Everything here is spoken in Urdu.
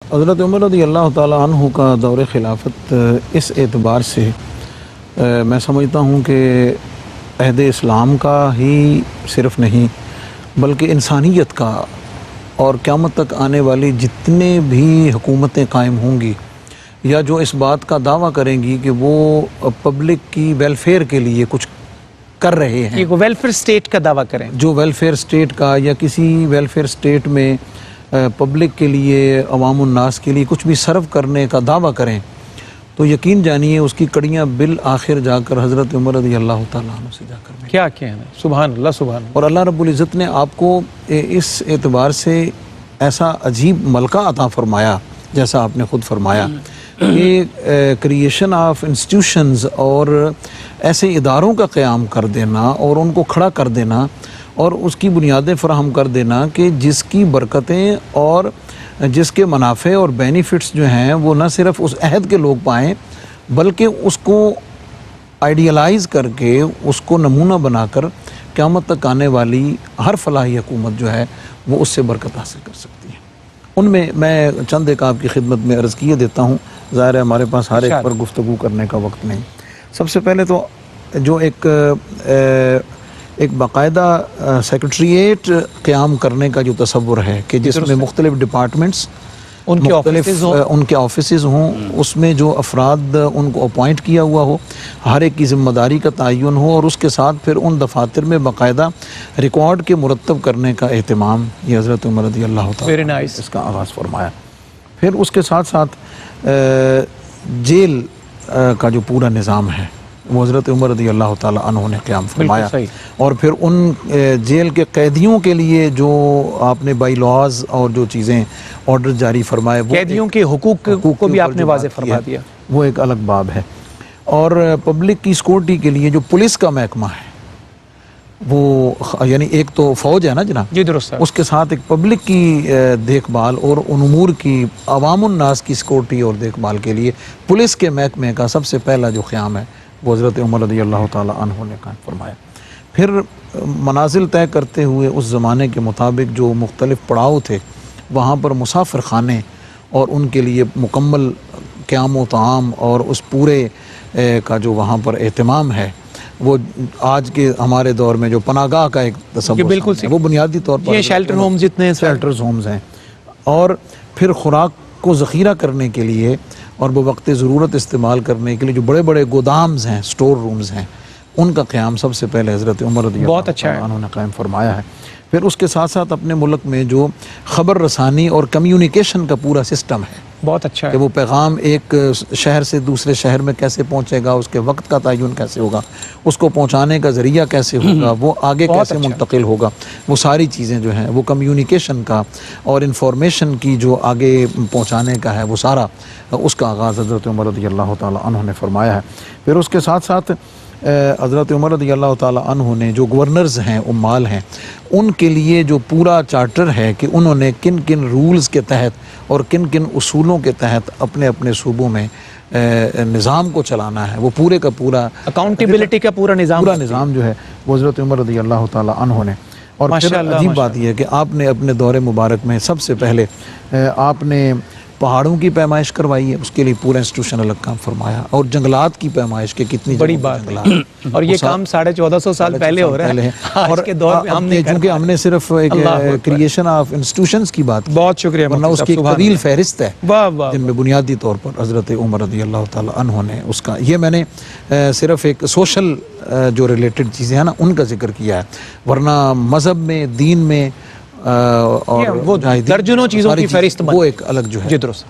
حضرت عمر رضی اللہ تعالیٰ عنہ کا دور خلافت اس اعتبار سے میں سمجھتا ہوں کہ عہد اسلام کا ہی صرف نہیں بلکہ انسانیت کا اور قیامت تک آنے والی جتنے بھی حکومتیں قائم ہوں گی یا جو اس بات کا دعویٰ کریں گی کہ وہ پبلک کی ویلفیئر کے لیے کچھ کر رہے ہیں، وہ ویلفیئر سٹیٹ کا دعویٰ کریں، جو ویلفیئر سٹیٹ کا یا کسی ویلفیئر سٹیٹ میں پبلک کے لیے، عوام الناس کے لیے کچھ بھی سرو کرنے کا دعویٰ کریں تو یقین جانیے اس کی کڑیاں بالآخر جا کر حضرت عمر رضی اللہ تعالیٰ عنہ سے جا کر ملیں۔ کیا کہنا ہے، سبحان اللہ سبحان اللہ۔ اور اللہ رب العزت نے آپ کو اس اعتبار سے ایسا عجیب ملکہ عطا فرمایا جیسا آپ نے خود فرمایا کہ کریشن آف انسٹیٹیوشنز اور ایسے اداروں کا قیام کر دینا اور ان کو کھڑا کر دینا اور اس کی بنیادیں فراہم کر دینا کہ جس کی برکتیں اور جس کے منافع اور بینیفٹس جو ہیں وہ نہ صرف اس عہد کے لوگ پائیں بلکہ اس کو آئیڈیلائز کر کے اس کو نمونہ بنا کر قیامت تک آنے والی ہر فلاحی حکومت جو ہے وہ اس سے برکت حاصل کر سکتی ہے۔ ان میں چند ایک آپ کی خدمت میں عرض کیے دیتا ہوں، ظاہر ہے ہمارے پاس ہر ایک پر گفتگو کرنے کا وقت نہیں۔ سب سے پہلے تو جو ایک باقاعدہ سیکرٹریٹ قیام کرنے کا جو تصور ہے کہ جس میں مختلف ڈپارٹمنٹس ان کے آفیسز ہوں، اس میں جو افراد ان کو اپوائنٹ کیا ہوا ہو، ہر ایک کی ذمہ داری کا تعین ہو اور اس کے ساتھ پھر ان دفاتر میں باقاعدہ ریکارڈ کے مرتب کرنے کا اہتمام، یہ حضرت عمر رضی اللہ تعالیٰ عنہ اس کا آغاز فرمایا۔ پھر اس کے ساتھ ساتھ جیل کا جو پورا نظام ہے وہ حضرت عمر رضی اللہ تعالیٰ عنہ نے قیام فرمایا، اور پھر ان جیل کے قیدیوں کے لیے جو آپ نے بائی لاز اور جو چیزیں آرڈر جاری فرمائے، قیدیوں کے حقوق کو بھی آپ نے واضح فرما دیا، وہ ایک الگ باب ہے۔ اور پبلک کی سیکورٹی کے لیے جو پولیس کا محکمہ ہے وہ یعنی ایک تو فوج ہے نا جناب، جی درست ہے، اس کے ساتھ ایک پبلک کی دیکھ بھال اور ان امور کی، عوام الناس کی سیکورٹی اور دیکھ بھال کے لیے پولیس کے محکمے کا سب سے پہلا جو قیام ہے وہ حضرت عمر رضی اللہ تعالیٰ عنہ نے قائم فرمایا۔ پھر منازل طے کرتے ہوئے اس زمانے کے مطابق جو مختلف پڑاؤ تھے وہاں پر مسافر خانے اور ان کے لیے مکمل قیام و طعام اور اس پورے کا جو وہاں پر اہتمام ہے، وہ آج کے ہمارے دور میں جو پناہ گاہ کا ایک تصور ہے وہ بنیادی طور پر یہ شیلٹر ہومز جتنے ہیں، شیلٹرز ہومز ہیں، اور پھر خوراک کو ذخیرہ کرنے کے لیے اور بوقت ضرورت استعمال کرنے کے لیے جو بڑے بڑے گودامز ہیں، سٹور رومز ہیں، ان کا قیام سب سے پہلے حضرت عمر رضی اللہ تعالیٰ عنہ نے قائم فرمایا ہے۔ پھر اس کے ساتھ ساتھ اپنے ملک میں جو خبر رسانی اور کمیونیکیشن کا پورا سسٹم ہے، بہت اچھا ہے کہ وہ پیغام ایک شہر سے دوسرے شہر میں کیسے پہنچے گا، اس کے وقت کا تعین کیسے ہوگا، اس کو پہنچانے کا ذریعہ کیسے ہوگا، وہ آگے کیسے منتقل ہوگا، وہ ساری چیزیں جو ہیں وہ کمیونیکیشن کا اور انفارمیشن کی جو آگے پہنچانے کا ہے وہ سارا اس کا آغاز حضرت عمر رضی اللہ تعالیٰ عنہ نے فرمایا ہے۔ پھر اس کے ساتھ ساتھ حضرت عمر رضی اللہ تعالیٰ عنہ نے جو گورنرز ہیں، عمال ہیں، ان کے لیے جو پورا چارٹر ہے کہ انہوں نے کن کن رولز کے تحت اور کن کن اصولوں کے تحت اپنے اپنے صوبوں میں نظام کو چلانا ہے، وہ پورے کا پورا اکاؤنٹیبلٹی کا پورا نظام جو ہے وہ حضرت عمر رضی اللہ تعالیٰ عنہ نے۔ اور پھر عجیب بات یہ ہے کہ آپ نے اپنے دور مبارک میں سب سے پہلے آپ نے پہاڑوں کی پیمائش کروائی ہے، اس کے لیے پورا انسٹیٹیوشن الگ کام فرمایا، اور جنگلات کی پیمائش کے کتنی بڑی بات ہے، اور یہ کام 1450 سال پہلے ہو رہا ہے آج کے دور میں، ہم نے صرف ایک کریشن آف انسٹیٹیوشنز کی بات، بہت شکریہ، ورنہ اس کی ایک طویل فہرست ہے جن میں بنیادی طور پر حضرت عمر رضی اللہ تعالیٰ عنہ نے اس کا، یہ میں نے صرف ایک سوشل جو ریلیٹڈ چیزیں ہیں نا ان کا ذکر کیا ہے، ورنہ مذہب میں، دین میں اور وہ درجنوں چیزوں کی فہرست وہ ایک الگ جو ہے درست